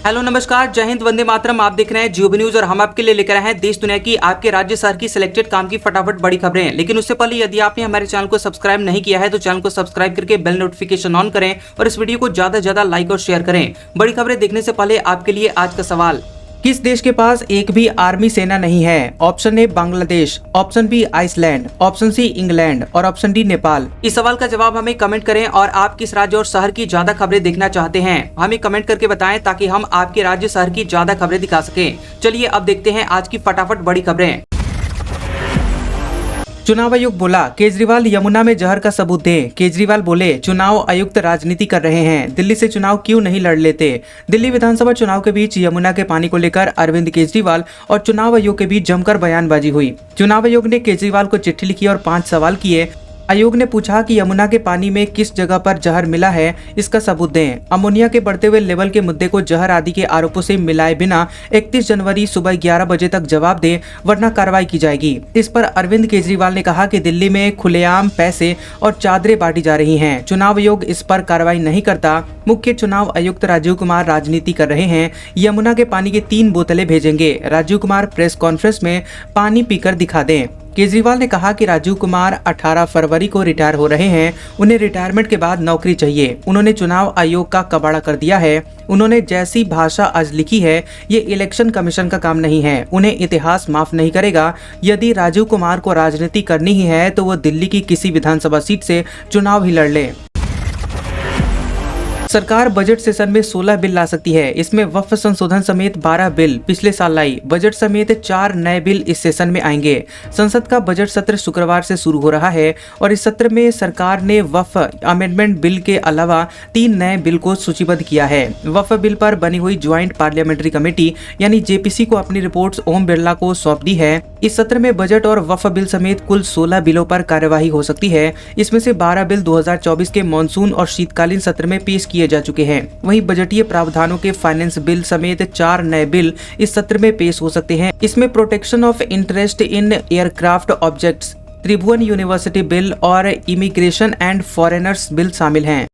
Hello नमस्कार, जय हिंद, वंदे मातरम। आप देख रहे हैं जियो न्यूज और हम आपके लिए लेकर आए हैं देश दुनिया की आपके राज्य शहर की सिलेक्टेड काम की फटाफट बड़ी खबरें। लेकिन उससे पहले यदि आपने हमारे चैनल को सब्सक्राइब नहीं किया है तो चैनल को सब्सक्राइब करके बेल नोटिफिकेशन ऑन करें और इस वीडियो को ज्यादा से ज्यादा लाइक और शेयर करें। बड़ी खबरें देखने से पहले आपके लिए आज का सवाल, किस देश के पास एक भी आर्मी सेना नहीं है? Option A Bangladesh, option B Iceland, option C England और ऑप्शन डी नेपाल। इस सवाल का जवाब हमें कमेंट करें और आप किस राज्य और शहर की ज्यादा खबरें देखना चाहते हैं हमें कमेंट करके बताएं ताकि हम आपके राज्य शहर की ज्यादा खबरें दिखा सकें। चलिए अब देखते हैं आज की फटाफट बड़ी खबरें। चुनाव आयोग बोला केजरीवाल यमुना में जहर का सबूत दें। केजरीवाल बोले चुनाव आयुक्त राजनीति कर रहे हैं, दिल्ली से चुनाव क्यों नहीं लड़ लेते। दिल्ली विधानसभा चुनाव के बीच यमुना के पानी को लेकर अरविंद केजरीवाल और चुनाव आयोग के बीच जमकर बयानबाजी हुई। चुनाव आयोग ने केजरीवाल को चिट्ठी लिखी और 5 सवाल किए। आयोग ने पूछा कि यमुना के पानी में किस जगह पर जहर मिला है, इसका सबूत दें। अमोनिया के बढ़ते हुए लेवल के मुद्दे को जहर आदि के आरोपों से मिलाए बिना 31 जनवरी सुबह 11 बजे तक जवाब दें, वरना कार्रवाई की जाएगी। इस पर अरविंद केजरीवाल ने कहा कि दिल्ली में खुलेआम पैसे और चादरें बांटी जा रही हैं। चुनाव आयोग इस पर कार्रवाई नहीं करता। मुख्य चुनाव आयुक्त राजीव कुमार राजनीति कर रहे हैं, यमुना के पानी की 3 बोतलें भेजेंगे। राजीव कुमार प्रेस कॉन्फ्रेंस में पानी पीकर दिखा दें। केजरीवाल ने कहा कि राजीव कुमार 18 फरवरी को रिटायर हो रहे हैं, उन्हें रिटायरमेंट के बाद नौकरी चाहिए। उन्होंने चुनाव आयोग का कबाड़ा कर दिया है। उन्होंने जैसी भाषा आज लिखी है, ये इलेक्शन कमीशन का काम नहीं है। उन्हें इतिहास माफ नहीं करेगा। यदि राजीव कुमार को राजनीति करनी ही है तो वो दिल्ली की किसी विधानसभा सीट से चुनाव ही लड़ ले। सरकार बजट सेशन में 16 बिल ला सकती है। इसमें वक्फ संशोधन समेत 12 बिल पिछले साल लाई। बजट समेत 4 नए बिल इस सेशन में आएंगे। संसद का बजट सत्र शुक्रवार से शुरू हो रहा है और इस सत्र में सरकार ने वक्फ अमेंडमेंट बिल के अलावा 3 नए बिल को सूचीबद्ध किया है। वक्फ बिल पर बनी हुई ज्वाइंट पार्लियामेंट्री कमेटी यानी जेपीसी को अपनी रिपोर्ट ओम बिरला को सौंप दी है। इस सत्र में बजट और वक्फ बिल समेत कुल 16 बिलों पर कार्यवाही हो सकती है। इसमें से 12 बिल 2024 के मानसून और शीतकालीन सत्र में पेश किए जा चुके हैं। वहीं बजटीय प्रावधानों के फाइनेंस बिल समेत 4 नए बिल इस सत्र में पेश हो सकते हैं। इसमें protection of interest in aircraft objects, Tribhuvan university bill और इमिग्रेशन एंड फॉरेनर्स बिल शामिल हैं।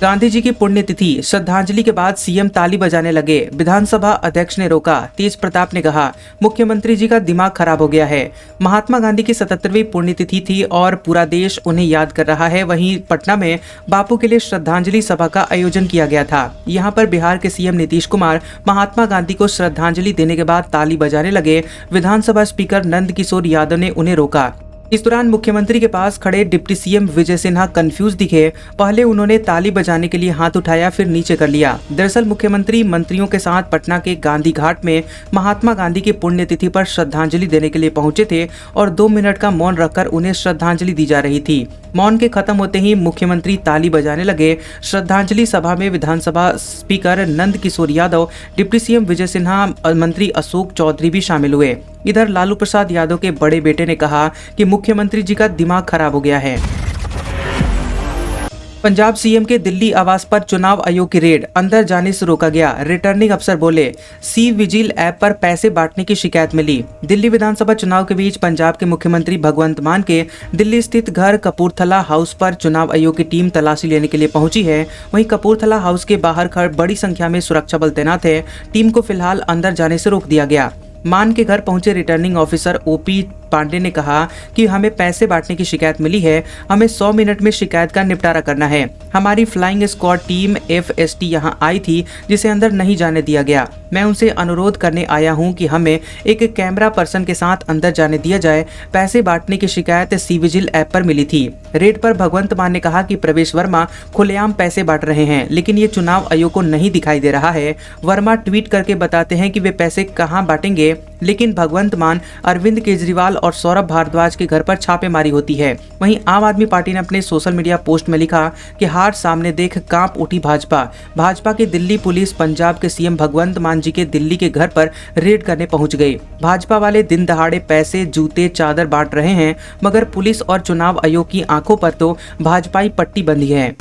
गांधी जी की पुण्यतिथि, श्रद्धांजलि के बाद सीएम ताली बजाने लगे। विधानसभा अध्यक्ष ने रोका। तेज प्रताप ने कहा मुख्यमंत्री जी का दिमाग खराब हो गया है। महात्मा गांधी की 77वीं पुण्यतिथि थी और पूरा देश उन्हें याद कर रहा है। वहीं पटना में बापू के लिए श्रद्धांजलि सभा का आयोजन किया गया था। यहाँ पर बिहार के सीएम नीतीश कुमार महात्मा गांधी को श्रद्धांजलि देने के बाद ताली बजाने लगे। विधानसभा स्पीकर नंद किशोर यादव ने उन्हें रोका। इस दौरान मुख्यमंत्री के पास खड़े deputy CM Vijay Sinha confuse दिखे। पहले उन्होंने ताली बजाने के लिए हाथ उठाया, फिर नीचे कर लिया। दरअसल मुख्यमंत्री मंत्रियों के साथ पटना के गांधी घाट में महात्मा गांधी की पुण्यतिथि पर श्रद्धांजलि देने के लिए पहुंचे थे और 2 मिनट का मौन रखकर उन्हें श्रद्धांजलि दी जा रही थी। मौन के खत्म होते ही मुख्यमंत्री ताली बजाने लगे। श्रद्धांजलि सभा में विधानसभा speaker Nand Kishore Yadav, deputy CM Vijay Sinha, मंत्री अशोक चौधरी भी शामिल हुए। इधर लालू प्रसाद यादव के बड़े बेटे ने कहा कि मुख्यमंत्री जी का दिमाग खराब हो गया है। पंजाब सीएम के दिल्ली आवास पर चुनाव आयोग की रेड, अंदर जाने से रोका गया। रिटर्निंग अफसर बोले सी विजिल ऐप पर पैसे बांटने की शिकायत मिली। दिल्ली विधानसभा चुनाव के बीच पंजाब के मुख्यमंत्री भगवंत मान के दिल्ली स्थित घर कपूरथला हाउस पर चुनाव आयोग की टीम तलाशी लेने के लिए पहुंची है। वहीं कपूरथला हाउस के बाहर बड़ी संख्या में सुरक्षा बल तैनात है। टीम को फिलहाल अंदर जाने से रोक दिया गया। मान के घर पहुंचे रिटर्निंग ऑफिसर ओपी पांडे ने कहा कि हमें पैसे बांटने की शिकायत मिली है। हमें 100 मिनट में शिकायत का निपटारा करना है। हमारी फ्लाइंग स्क्वाड टीम FST यहां आई थी जिसे अंदर नहीं जाने दिया गया। मैं उनसे अनुरोध करने आया हूं कि हमें एक कैमरा पर्सन के साथ अंदर जाने दिया जाए। पैसे बांटने की शिकायत सी विजिल ऐप पर मिली थी। रेड पर भगवंत मान ने कहा कि प्रवेश वर्मा खुलेआम पैसे बांट रहे हैं, लेकिन ये चुनाव आयोग को नहीं दिखाई दे रहा है। वर्मा ट्वीट करके बताते हैं कि वे पैसे कहां बांटेंगे, लेकिन भगवंत मान, अरविंद केजरीवाल और सौरभ भारद्वाज के घर पर छापेमारी होती है। वहीं आम आदमी पार्टी ने अपने सोशल मीडिया पोस्ट में लिखा कि हार सामने देख कांप उठी भाजपा। भाजपा की दिल्ली पुलिस पंजाब के सीएम भगवंत मान जी के दिल्ली के घर पर रेड करने पहुंच गई। भाजपा वाले दिन दहाड़े पैसे, जूते, चादर बांट रहे हैं, मगर पुलिस और चुनाव आयोग की आंखों पर तो भाजपाई पट्टी बंधी है।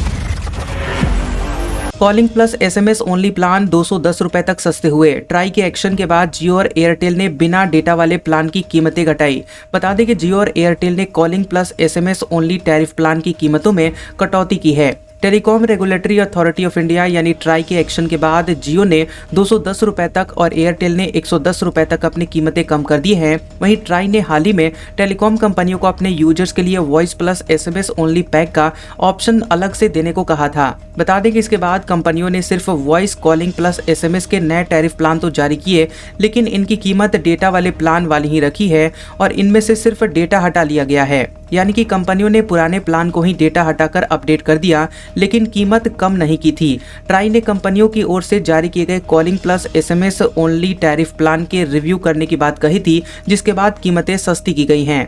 Calling plus SMS only plan 210 रुपए तक सस्ते हुए। ट्राई के एक्शन के बाद जियो और एयरटेल ने बिना डेटा वाले प्लान की कीमतें घटाई। बता दें कि जियो और एयरटेल ने calling plus SMS only tariff plan की कीमतों में कटौती की है। Telecom regulatory authority of India यानी ट्राई के एक्शन के बाद जियो ने 210 रुपए तक और एयरटेल ने 110 रुपए तक अपनी कीमतें कम कर दी हैं। वहीं ट्राई ने हाल ही में टेलीकॉम कंपनियों को अपने यूजर्स के लिए voice plus SMS only pack का ऑप्शन अलग से देने को कहा था। बता दें कि इसके बाद कंपनियों ने सिर्फ वॉइस कॉलिंग प्लस SMS के नए टैरिफ प्लान तो जारी किए, लेकिन इनकी कीमत डेटा वाले प्लान वाली ही रखी है और इनमें से सिर्फ डेटा हटा लिया गया है। यानी कि कंपनियों ने पुराने प्लान को ही डेटा हटाकर अपडेट कर दिया, लेकिन कीमत कम नहीं की थी। ट्राई ने कंपनियों की ओर से जारी किए गए calling plus SMS only tariff plan के रिव्यू करने की बात कही थी, जिसके बाद कीमतें सस्ती की गई हैं।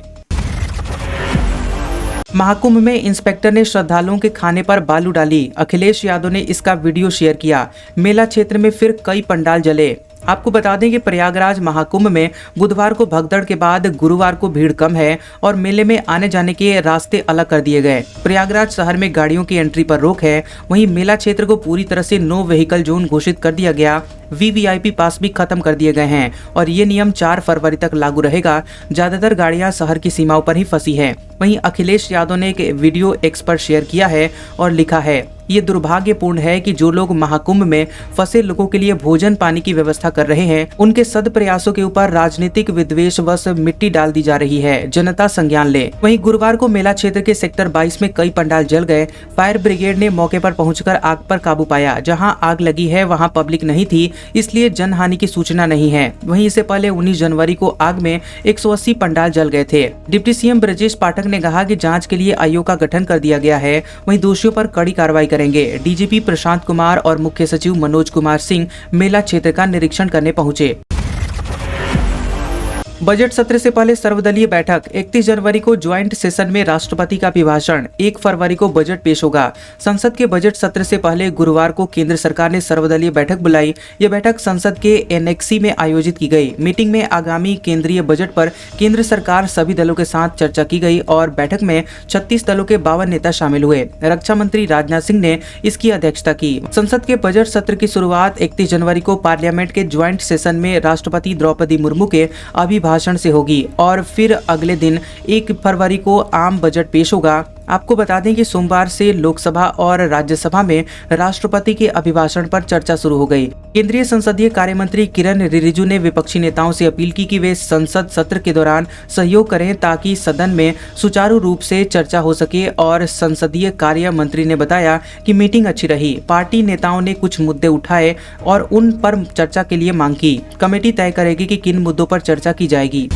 महाकुंभ में इंस्पेक्टर ने श्रद्धालुओं के खाने पर बालू डाली। अखिलेश यादव ने इसका वीडियो शेयर किया। मेला क्षेत्र में फिर कई पंडाल जले। आपको बता दें कि प्रयागराज महाकुंभ में बुधवार को भगदड़ के बाद गुरुवार को भीड़ कम है और मेले में आने जाने के रास्ते अलग कर दिए गए। प्रयागराज शहर में गाड़ियों की एंट्री पर रोक है। वहीं मेला क्षेत्र को पूरी तरह से नो व्हीकल जोन घोषित कर दिया गया। VVIP पास भी खत्म कर दिए गए हैं और ये नियम 4 फरवरी तक लागू रहेगा। ज्यादातर गाड़ियां शहर की सीमाओं पर ही फंसी है। वहीं अखिलेश यादव ने एक वीडियो X पर शेयर किया है और लिखा है, ये दुर्भाग्यपूर्ण है कि जो लोग महाकुंभ में फंसे लोगों के लिए भोजन पानी की व्यवस्था कर रहे हैं, उनके सद प्रयासों के ऊपर राजनीतिक विद्वेषवश मिट्टी डाल दी जा रही है। जनता संज्ञान ले। वहीं गुरुवार को मेला क्षेत्र के सेक्टर 22 में कई पंडाल जल गए। फायर ब्रिगेड ने मौके पर पहुंचकर आग पर काबू पाया। जहां आग लगी है वहां पब्लिक नहीं थी, इसलिए जनहानि की सूचना नहीं है। वहीं इससे पहले 19 जनवरी को आग में 180 पंडाल जल गए थे। डिप्टी CM ब्रजेश पाठक ने कहा कि जांच के लिए आयोग का गठन कर दिया गया है। वहीं दोषियों पर कड़ी कार्रवाई करेंगे। DGP प्रशांत कुमार और मुख्य सचिव मनोज कुमार सिंह मेला क्षेत्र का निरीक्षण करने पहुंचे। बजट सत्र से पहले सर्वदलीय बैठक। 31 जनवरी को ज्वाइंट सेशन में राष्ट्रपति का अभिभाषण। 1 फरवरी को बजट पेश होगा। संसद के बजट सत्र से पहले गुरुवार को केंद्र सरकार ने सर्वदलीय बैठक बुलाई। यह बैठक संसद के एनेक्सी में आयोजित की गई। मीटिंग में आगामी केंद्रीय बजट पर केंद्र सरकार सभी दलों के साथ चर्चा की गई और बैठक में 36 दलों के 52 नेता शामिल हुए। रक्षा मंत्री राजनाथ सिंह ने इसकी अध्यक्षता की। संसद के बजट सत्र की शुरुआत 31 जनवरी को पार्लियामेंट के ज्वाइंट सेशन में राष्ट्रपति द्रौपदी मुर्मू के भाषण से होगी और फिर अगले दिन 1 फरवरी को आम बजट पेश होगा। आपको बता दें कि सोमवार से लोकसभा और राज्यसभा में राष्ट्रपति के अभिभाषण पर चर्चा शुरू हो गई। केंद्रीय संसदीय कार्य मंत्री किरण रिजिजू ने विपक्षी नेताओं से अपील की कि वे संसद सत्र के दौरान सहयोग करें ताकि सदन में सुचारू रूप से चर्चा हो सके। और संसदीय कार्य मंत्री ने बताया कि मीटिंग अच्छी रही। पार्टी नेताओं ने कुछ मुद्दे उठाए और उन पर चर्चा के लिए मांग की। कमेटी तय करेगी कि किन मुद्दों पर चर्चा की जाएगी।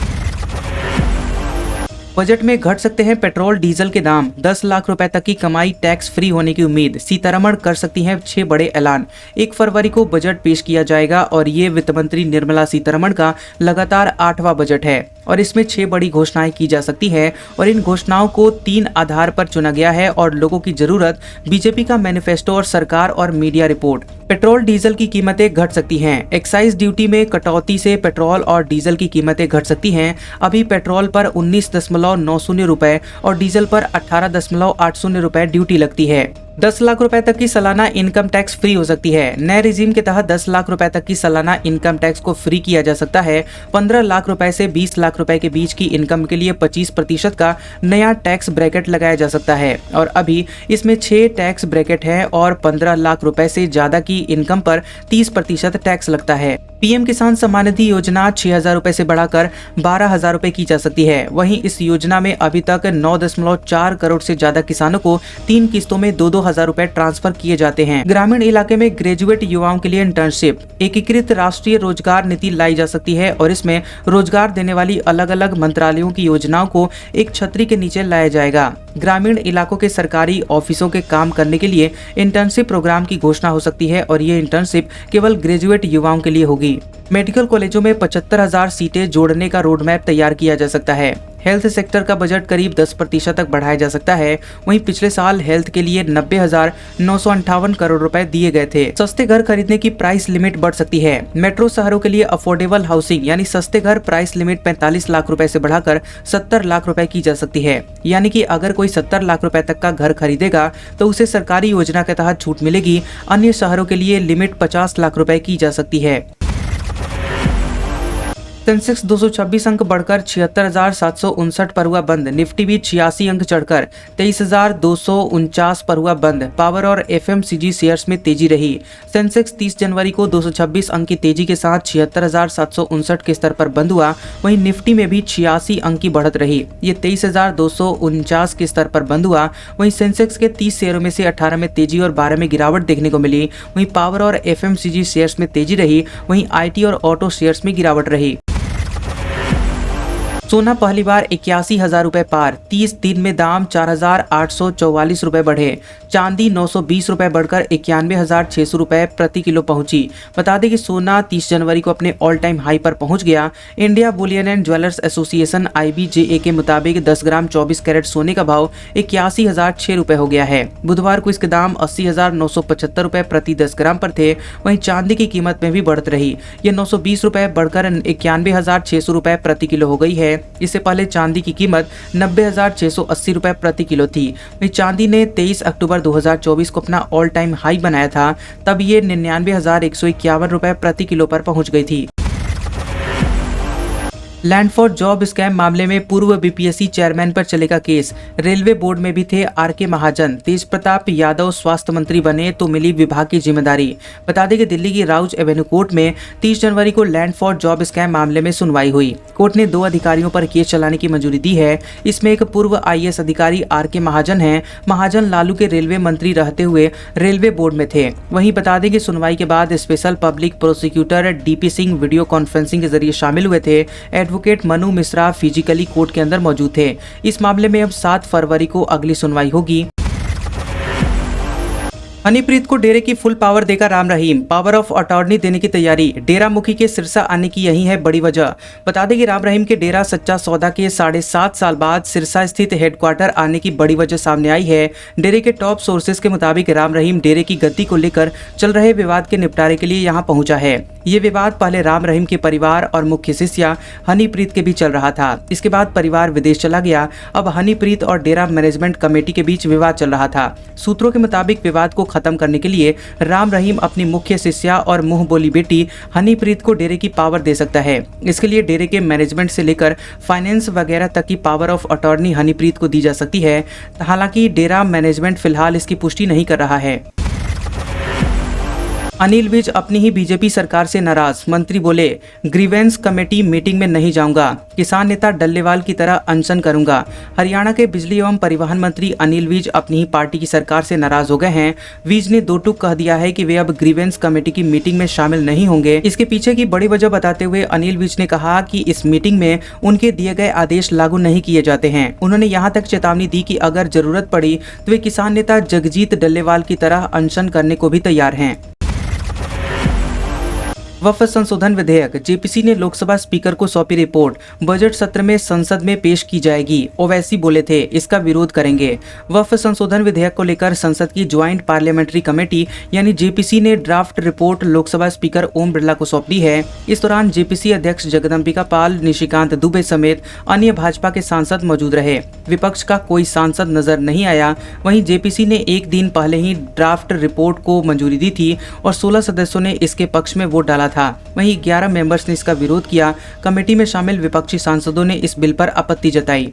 बजट में घट सकते हैं पेट्रोल डीजल के दाम। 10 लाख रुपए तक की कमाई टैक्स फ्री होने की उम्मीद। सीतारमण कर सकती हैं 6 बड़े ऐलान। 1 फरवरी को बजट पेश किया जाएगा और ये वित्त मंत्री निर्मला सीतारमण का लगातार 8वां बजट है और इसमें 6 बड़ी घोषणाएं की जा सकती है और इन घोषणाओं को 3 आधार पर चुना गया है और लोगों की जरूरत, बीजेपी का मैनिफेस्टो और सरकार और मीडिया रिपोर्ट। पेट्रोल डीजल की कीमतें घट सकती हैं। एक्साइज ड्यूटी में कटौती से पेट्रोल और डीजल की कीमतें घट सकती हैं। अभी पेट्रोल पर 19.90 रुपए और डीजल पर 18.80 रुपए ड्यूटी लगती है। 10 लाख रुपए तक की सालाना इनकम टैक्स फ्री हो सकती है। नए रिजीम के तहत 10 लाख रुपए तक की सालाना इनकम टैक्स को फ्री किया जा सकता है। 15 लाख रुपए से 20 लाख रुपए के बीच की इनकम के लिए 25% का नया टैक्स ब्रैकेट लगाया जा सकता है और अभी इसमें 6 टैक्स ब्रैकेट है और 15 लाख रुपए से ज्यादा की इनकम पर 30% टैक्स लगता है। PM किसान सम्मान निधि योजना 6,000 रुपए से बढ़ाकर 12,000 रुपए की जा सकती है। वहीं इस योजना में अभी तक 9.4 करोड़ से ज्यादा किसानों को 3 किस्तों में 2-2 रुपए ट्रांसफर किए जाते हैं। ग्रामीण इलाके में ग्रेजुएट युवाओं के लिए इंटर्नशिप। एकीकृत राष्ट्रीय रोजगार नीति लाई जा सकती है और इसमें रोजगार देने वाली अलग अलग मंत्रालयों की योजनाओं को एक छतरी के नीचे लाया जाएगा। ग्रामीण इलाकों के सरकारी ऑफिसों के काम करने के लिए इंटर्नशिप प्रोग्राम की घोषणा हो सकती है और ये इंटर्नशिप केवल ग्रेजुएट युवाओं के लिए होगी। मेडिकल कॉलेजों में 75,000 सीटें जोड़ने का रोड मैप तैयार किया जा सकता है। हेल्थ सेक्टर का बजट करीब 10% तक बढ़ाया जा सकता है। वहीं पिछले साल हेल्थ के लिए 90,958 करोड़ रुपए दिए गए थे। सस्ते घर खरीदने की प्राइस लिमिट बढ़ सकती है। मेट्रो शहरों के लिए अफोर्डेबल हाउसिंग यानी सस्ते घर प्राइस लिमिट 45 लाख रुपए से बढ़ाकर 70 लाख रुपए की जा सकती है। यानी कि अगर कोई 70 लाख रुपए तक का घर खरीदेगा तो उसे सरकारी योजना के तहत छूट मिलेगी। अन्य शहरों के लिए लिमिट 50 लाख रुपए की जा सकती है। सेंसेक्स 226 अंक बढ़कर 76,759 पर हुआ बंद। निफ्टी भी 86 अंक चढ़कर 23,249 पर हुआ बंद। पावर और एफएमसीजी शेयर्स में तेजी रही। सेंसेक्स 30 जनवरी को 226 अंक की तेजी के साथ 76,759 के स्तर पर बंद हुआ। वहीं निफ्टी में भी 86 अंक की बढ़त रही। ये 23,249 के स्तर पर बंद हुआ। वहीं सेंसेक्स के 30 शेयरों में से 18 में तेजी और 12 में गिरावट देखने को मिली। वहीं पावर और एफएमसीजी शेयर्स में तेजी रही। वहीं आईटी और ऑटो शेयर्स में गिरावट रही। सोना पहली बार 81,000 रुपए पार। 30 दिन में दाम 4,844 रुपए बढ़े। चांदी 920 रुपए बढ़कर 91,600 रुपए प्रति किलो पहुंची। बता दें कि सोना 30 जनवरी को अपने ऑल टाइम हाई पर पहुंच गया। India Boolean and jewellers association IBJA के मुताबिक 10 ग्राम 24 कैरेट सोने का भाव 81,006 रुपए हो गया है। बुधवार को इसके दाम 80,975 रुपए प्रति 10 ग्राम पर थे। वहीं चांदी की कीमत में भी बढ़त रही। ये 920 रुपए बढ़कर 91,600 रुपए प्रति किलो हो गई है। इससे पहले चांदी की कीमत 90,680 रुपए प्रति किलो थी। वहीं चांदी ने 23 अक्टूबर 2024 को अपना ऑल टाइम हाई बनाया था। तब ये 99,151 रुपए प्रति किलो पर पहुंच गई थी। लैंड फॉर जॉब स्कैम मामले में पूर्व BPSC चेयरमैन पर चलेगा केस। रेलवे बोर्ड में भी थे RK महाजन। तेज प्रताप यादव स्वास्थ्य मंत्री बने तो मिली विभाग की जिम्मेदारी। बता दें कि दिल्ली की राउज एवेन्यू कोर्ट में 30 जनवरी को लैंड फॉर जॉब स्कैम मामले में सुनवाई हुई। कोर्ट ने 2 अधिकारियों पर केस चलाने की मंजूरी दी है। इसमें एक पूर्व IAS अधिकारी RK महाजन है। महाजन लालू के रेलवे मंत्री रहते हुए रेलवे बोर्ड में थे। वहीं बता दें कि सुनवाई के बाद special public prosecutor DP Singh video conferencing के जरिए शामिल हुए थे। Advocate Manu Mishra physically court के अंदर मौजूद थे। इस मामले में अब 7 फरवरी को अगली सुनवाई होगी। हनीप्रीत को डेरे की फुल पावर देगा Ram Rahim. Power of attorney देने की तैयारी। डेरा मुखी के सिरसा आने की यही है बड़ी वजह। बता दें कि राम रहीम के डेरा सच्चा सौदा के 7.5 साल बाद सिरसा स्थित हेडक्वार्टर आने की बड़ी वजह सामने आई है। डेरे के टॉप सोर्सेज के मुताबिक राम रहीम डेरे की गद्दी को लेकर चल रहे विवाद के निपटारे के लिए यहाँ पहुंचा है। ये विवाद पहले राम रहीम के परिवार और मुख्य शिष्या हनीप्रीत के बीच चल रहा था। इसके बाद परिवार विदेश चला गया। अब हनीप्रीत और डेरा मैनेजमेंट कमेटी के बीच विवाद चल रहा था। सूत्रों के मुताबिक विवाद को खत्म करने के लिए राम रहीम अपनी मुख्य शिष्या और मुंह बोली बेटी हनीप्रीत को डेरे की पावर दे सकता है। इसके लिए डेरे के मैनेजमेंट से लेकर फाइनेंस वगैरह तक की पावर ऑफ अटॉर्नी हनीप्रीत को दी जा सकती है। हालांकि डेरा मैनेजमेंट फिलहाल इसकी पुष्टि नहीं कर रहा है। अनिल विज अपनी ही बीजेपी सरकार से नाराज। मंत्री बोले, ग्रीवेंस कमेटी मीटिंग में नहीं जाऊंगा। किसान नेता डल्लेवाल की तरह अनशन करूंगा। हरियाणा के बिजली एवं परिवहन मंत्री अनिल विज अपनी ही पार्टी की सरकार से नाराज हो गए हैं। विज ने 2 टूक कह दिया है कि वे अब ग्रीवेंस कमेटी की मीटिंग में शामिल नहीं होंगे। इसके पीछे की बड़ी वजह बताते हुए अनिल विज ने कहा कि इस मीटिंग में उनके दिए गए आदेश लागू नहीं किए जाते हैं। उन्होंने यहाँ तक चेतावनी दी कि अगर जरूरत पड़ी तो वे किसान नेता जगजीत डल्लेवाल की तरह अनशन करने को भी तैयार हैं। वक्फ संशोधन विधेयक। जेपीसी ने लोकसभा स्पीकर को सौंपी रिपोर्ट। बजट सत्र में संसद में पेश की जाएगी। ओवैसी बोले थे इसका विरोध करेंगे। वक्फ संशोधन विधेयक को लेकर संसद की ज्वाइंट पार्लियामेंट्री कमेटी यानी जेपीसी ने draft report Lok Sabha speaker Om Birla को सौंप दी है। इस दौरान जेपीसी अध्यक्ष जगदम्बिका पाल, निशिकांत दुबे समेत अन्य भाजपा के सांसद मौजूद रहे। विपक्ष का कोई सांसद नजर नहीं आया। वहीं जेपीसी ने एक दिन पहले ही ड्राफ्ट रिपोर्ट को मंजूरी दी थी और 16 सदस्यों ने इसके पक्ष में वोट डाला था। वहीं 11 मेंबर्स ने इसका विरोध किया। कमेटी में शामिल विपक्षी सांसदों ने इस बिल पर आपत्ति जताई।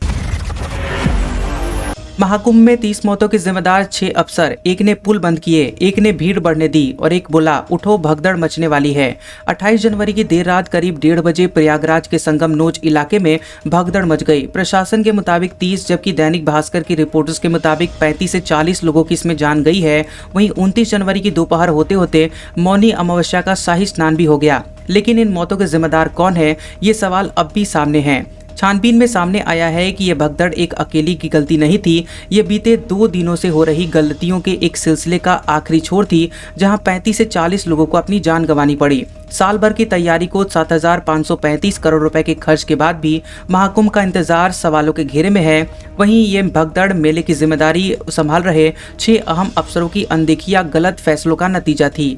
महाकुंभ में 30 मौतों के जिम्मेदार 6 अफसर। एक ने पुल बंद किए, एक ने भीड़ बढ़ने दी और एक बोला उठो भगदड़ मचने वाली है। 28 जनवरी की देर रात करीब 1:30 बजे प्रयागराज के संगम नोच इलाके में भगदड़ मच गई। प्रशासन के मुताबिक 30 जबकि दैनिक भास्कर की रिपोर्ट्स के मुताबिक 35 से 40 लोगों की इसमें जान गई है। वहीं 29 जनवरी की दोपहर होते होते मौनी अमावस्या का शाही स्नान भी हो गया। लेकिन इन मौतों के जिम्मेदार कौन है, ये सवाल अब भी सामने है। छानबीन में सामने आया है कि यह भगदड़ एक अकेली की गलती नहीं थी। ये बीते 2 दिनों से हो रही गलतियों के एक सिलसिले का आखिरी छोर थी, जहां 35 से 40 लोगों को अपनी जान गंवानी पड़ी। साल भर की तैयारी को 7,535 करोड़ रुपए के खर्च के बाद भी महाकुंभ का इंतजार सवालों के घेरे में है। वहीं ये भगदड़ मेले की जिम्मेदारी संभाल रहे 6 अहम अफसरों की अनदेखी या गलत फैसलों का नतीजा थी।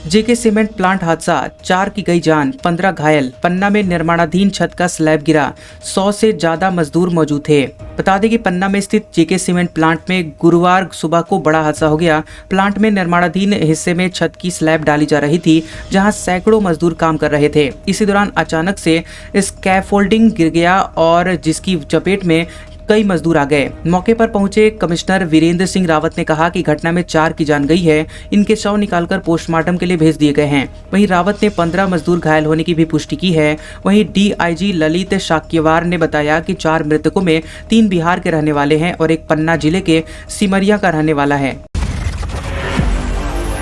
जेके सीमेंट प्लांट हादसा, 4 की गई जान, 15 घायल। पन्ना में निर्माणाधीन छत का स्लैब गिरा, 100 से ज्यादा मजदूर मौजूद थे। बता दें कि पन्ना में स्थित जेके सीमेंट प्लांट में गुरुवार सुबह को बड़ा हादसा हो गया। प्लांट में निर्माणाधीन हिस्से में छत की स्लैब डाली जा रही थी, जहां सैकड़ों मजदूर काम कर रहे थे। इसी दौरान अचानक से स्कैफोल्डिंग गिर गया और जिसकी चपेट में कई मजदूर आ गए। मौके पर पहुंचे कमिश्नर वीरेंद्र सिंह रावत ने कहा कि घटना में 4 की जान गई है। इनके शव निकालकर पोस्टमार्टम के लिए भेज दिए गए हैं। वहीं रावत ने 15 मजदूर घायल होने की भी पुष्टि की है। वहीं डीआईजी ललित शाक्यवार ने बताया कि 4 मृतकों में 3 बिहार के रहने वाले हैं और एक पन्ना जिले के सिमरिया का रहने वाला है।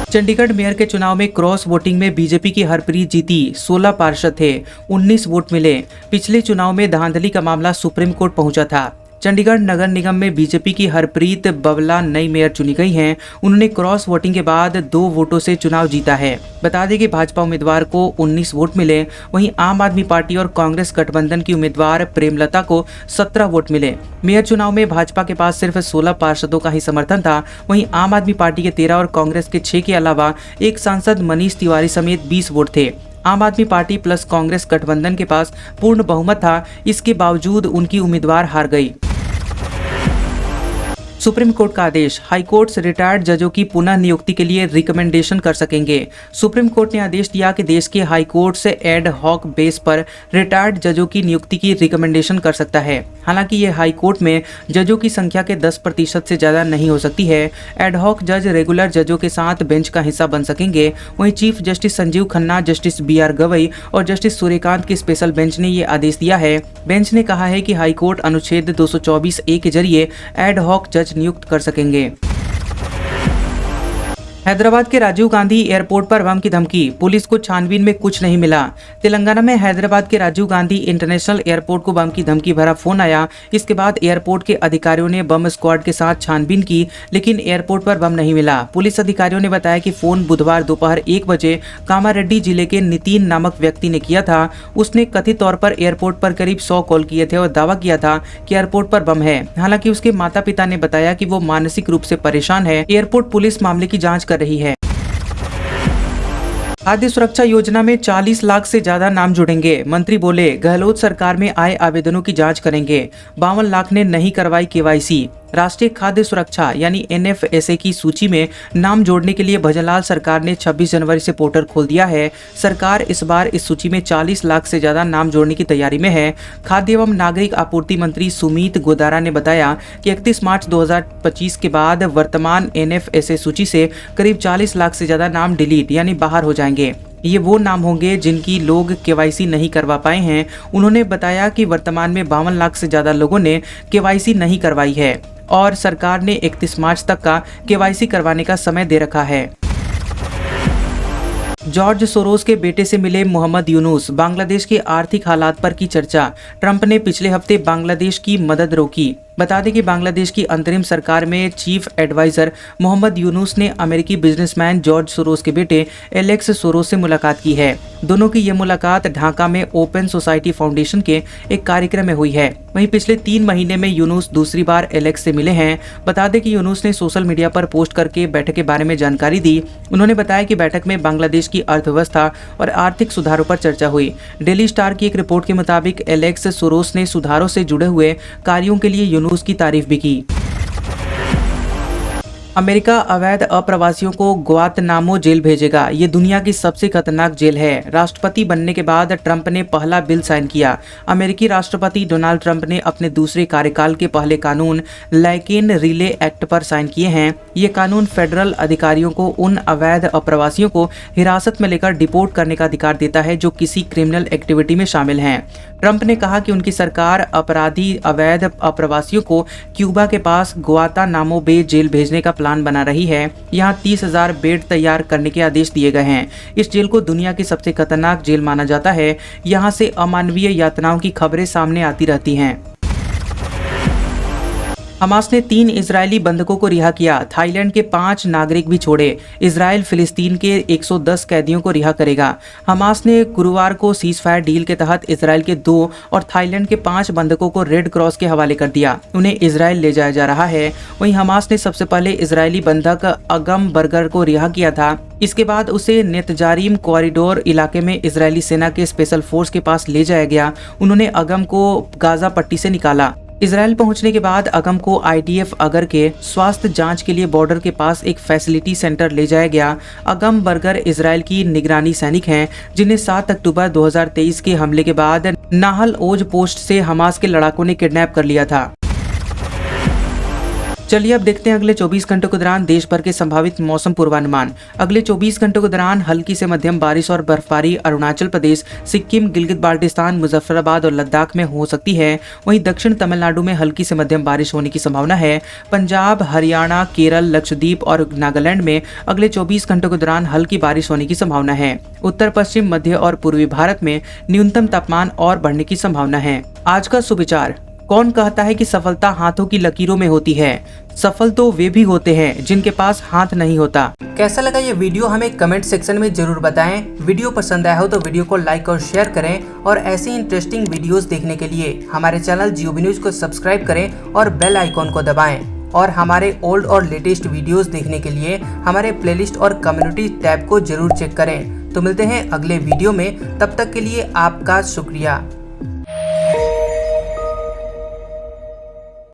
चंडीगढ़ मेयर के चुनाव में क्रॉस वोटिंग में बीजेपी की हरप्रीत जीती। 16 पार्षद थे, 19 वोट मिले। पिछले चुनाव में धांधली का मामला सुप्रीम कोर्ट पहुंचा था। चंडीगढ़ नगर निगम में बीजेपी की हरप्रीत बवला नई मेयर चुनी गई हैं। उन्होंने क्रॉस वोटिंग के बाद 2 वोटों से चुनाव जीता है। बता दें कि भाजपा उम्मीदवार को 19 वोट मिले। वहीं आम आदमी पार्टी और कांग्रेस गठबंधन की उम्मीदवार प्रेमलता को 17 वोट मिले। मेयर चुनाव में भाजपा के पास सिर्फ 16 पार्षदों का ही समर्थन था। वहीं आम आदमी पार्टी के 13 और कांग्रेस के 6 के अलावा एक सांसद मनीष तिवारी समेत 20 वोट थे। आम आदमी पार्टी प्लस कांग्रेस गठबंधन के पास पूर्ण बहुमत था। इसके बावजूद उनकी उम्मीदवार हार गई। सुप्रीम कोर्ट का आदेश, हाई कोर्ट्स रिटायर्ड जजों की पुनः नियुक्ति के लिए रिकमेंडेशन कर सकेंगे। सुप्रीम कोर्ट ने आदेश दिया कि देश के हाई कोर्ट से एड हॉक बेस पर रिटायर्ड जजों की नियुक्ति की रिकमेंडेशन कर सकता है। हालांकि ये हाई कोर्ट में जजों की संख्या के 10% से ज़्यादा नहीं हो सकती है। एड हॉक जज रेगुलर जजों के साथ बेंच का हिस्सा बन सकेंगे। वहीं chief justice Sanjeev Khanna, justice BR Gavai और जस्टिस सूर्यकांत की स्पेशल बेंच ने ये आदेश दिया है। बेंच ने कहा है कि हाई कोर्ट अनुच्छेद 224A के जरिए एड हॉक जज नियुक्त कर सकेंगे। हैदराबाद के राजीव गांधी एयरपोर्ट पर बम की धमकी, पुलिस को छानबीन में कुछ नहीं मिला। तेलंगाना में हैदराबाद के राजीव गांधी इंटरनेशनल एयरपोर्ट को बम की धमकी भरा फोन आया। इसके बाद एयरपोर्ट के अधिकारियों ने बम स्क्वाड के साथ छानबीन की, लेकिन एयरपोर्ट पर बम नहीं मिला। पुलिस अधिकारियों ने बताया कि फोन बुधवार दोपहर 1 बजे कामारेड्डी जिले के नितिन नामक व्यक्ति ने किया था। उसने कथित तौर पर एयरपोर्ट पर करीब 100 कॉल किए थे और दावा किया था कि एयरपोर्ट पर बम है। हालांकि उसके माता पिता ने बताया कि वो मानसिक रूप से परेशान है। एयरपोर्ट पुलिस मामले की जांच कर रही है। खाद्य सुरक्षा योजना में 40 लाख से ज्यादा नाम जुड़ेंगे। मंत्री बोले, गहलोत सरकार में आए आवेदनों की जांच करेंगे। 52 लाख ने नहीं करवाई KYC। राष्ट्रीय खाद्य सुरक्षा यानी NFSA की सूची में नाम जोड़ने के लिए भजनलाल सरकार ने 26 जनवरी से पोर्टल खोल दिया है। सरकार इस बार इस सूची में 40 लाख से ज्यादा नाम जोड़ने की तैयारी में है। खाद्य एवं नागरिक आपूर्ति मंत्री सुमीत गोदारा ने बताया कि 31 मार्च 2025 के बाद वर्तमान NFSA सूची से करीब 40 लाख से ज्यादा नाम डिलीट यानी बाहर हो जाएंगे। ये वो नाम होंगे जिनकी लोग KYC नहीं करवा पाए हैं। उन्होंने बताया कि वर्तमान में 52 लाख से ज्यादा लोगों ने KYC नहीं करवाई है और सरकार ने 31 मार्च तक का KYC करवाने का समय दे रखा है। जॉर्ज सोरोस के बेटे से मिले मोहम्मद यूनुस, बांग्लादेश के आर्थिक हालात पर की चर्चा। ट्रंप ने पिछले हफ्ते बांग्लादेश की मदद रोकी। बता दें कि बांग्लादेश की अंतरिम सरकार में चीफ एडवाइजर मोहम्मद यूनुस ने अमेरिकी बिजनेसमैन जॉर्ज सोरोस के बेटे एलेक्स सोरोस से मुलाकात की है। दोनों की यह मुलाकात ढाका में ओपन सोसाइटी फाउंडेशन के एक कार्यक्रम में हुई है। वहीं पिछले 3 महीने में यूनुस दूसरी बार एलेक्स से मिले हैं। बता दें कि यूनुस ने सोशल मीडिया पर पोस्ट करके बैठक के बारे में जानकारी दी। उन्होंने बताया कि बैठक में बांग्लादेश की अर्थव्यवस्था और आर्थिक सुधारों पर चर्चा हुई। डेली स्टार की एक रिपोर्ट के मुताबिक एलेक्स सोरोस ने सुधारों से जुड़े हुए कार्यों के लिए यूनुस की तारीफ भी की। अमेरिका अवैध अप्रवासियों को ग्वातनामो जेल भेजेगा। ये दुनिया की सबसे खतरनाक जेल है। राष्ट्रपति बनने के बाद ट्रंप ने पहला बिल साइन किया। अमेरिकी राष्ट्रपति डोनाल्ड ट्रंप ने अपने दूसरे कार्यकाल के पहले कानून लैकेन रिले एक्ट पर साइन किए हैं। ये कानून फेडरल अधिकारियों को उन अवैध अप्रवासियों को हिरासत में लेकर डिपोर्ट करने का अधिकार देता है जो किसी क्रिमिनल एक्टिविटी में शामिल हैं। ट्रंप ने कहा कि उनकी सरकार अपराधी अवैध अप्रवासियों को क्यूबा के पास ग्वातानामो बे जेल भेजने का प्लान बना रही है। यहाँ 30,000 बेड तैयार करने के आदेश दिए गए हैं। इस जेल को दुनिया की सबसे खतरनाक जेल माना जाता है। यहाँ से अमानवीय यातनाओं की खबरें सामने आती रहती हैं। हमास ने 3 इजरायली बंधकों को रिहा किया। थाईलैंड के 5 नागरिक भी छोड़े। इजरायल फिलिस्तीन के 110 कैदियों को रिहा करेगा। हमास ने गुरुवार को सीज फायर डील के तहत इजरायल के 2 और थाईलैंड के 5 बंधकों को रेड क्रॉस के हवाले कर दिया। उन्हें इजरायल ले जाया जा रहा है। वहीं हमास ने सबसे पहले इजरायली बंधक अगम बर्गर को रिहा किया था। इसके बाद उसे नेतजारिम कॉरिडोर इलाके में इजरायली सेना के स्पेशल फोर्स के पास ले जाया गया। उन्होंने अगम को गाजा पट्टी से निकाला। इजरायल पहुंचने के बाद अगम को IDF अगर के स्वास्थ्य जांच के लिए बॉर्डर के पास एक फैसिलिटी सेंटर ले जाया गया। अगम बर्गर इजरायल की निगरानी सैनिक हैं, जिन्हें 7 अक्टूबर 2023 के हमले के बाद नाहल ओज पोस्ट से हमास के लड़ाकों ने किडनैप कर लिया था। चलिए अब देखते हैं अगले 24 घंटों के दौरान देश भर के संभावित मौसम पूर्वानुमान। अगले 24 घंटों के दौरान हल्की से मध्यम बारिश और बर्फबारी अरुणाचल प्रदेश, सिक्किम, गिलगित बाल्टिस्तान, मुजफ्फराबाद और लद्दाख में हो सकती है। वहीं दक्षिण तमिलनाडु में हल्की से मध्यम बारिश होने की संभावना है। पंजाब, हरियाणा, केरल, लक्षद्वीप और नागालैंड में अगले 24 घंटों के दौरान हल्की बारिश होने की संभावना है। उत्तर पश्चिम, मध्य और पूर्वी भारत में न्यूनतम तापमान और बढ़ने की संभावना है। आज का सुविचार, कौन कहता है कि सफलता हाथों की लकीरों में होती है? सफल तो वे भी होते हैं जिनके पास हाथ नहीं होता। कैसा लगा ये वीडियो हमें कमेंट सेक्शन में जरूर बताएं। वीडियो पसंद आया हो तो वीडियो को लाइक और शेयर करें और ऐसी इंटरेस्टिंग वीडियोस देखने के लिए हमारे चैनल GOB न्यूज को सब्सक्राइब करें और बेल आइकॉन को दबाएं। और हमारे ओल्ड और लेटेस्ट वीडियोस देखने के लिए हमारे प्लेलिस्ट और कम्युनिटी टैब को जरूर चेक करें। तो मिलते हैं अगले वीडियो में, तब तक के लिए आपका शुक्रिया।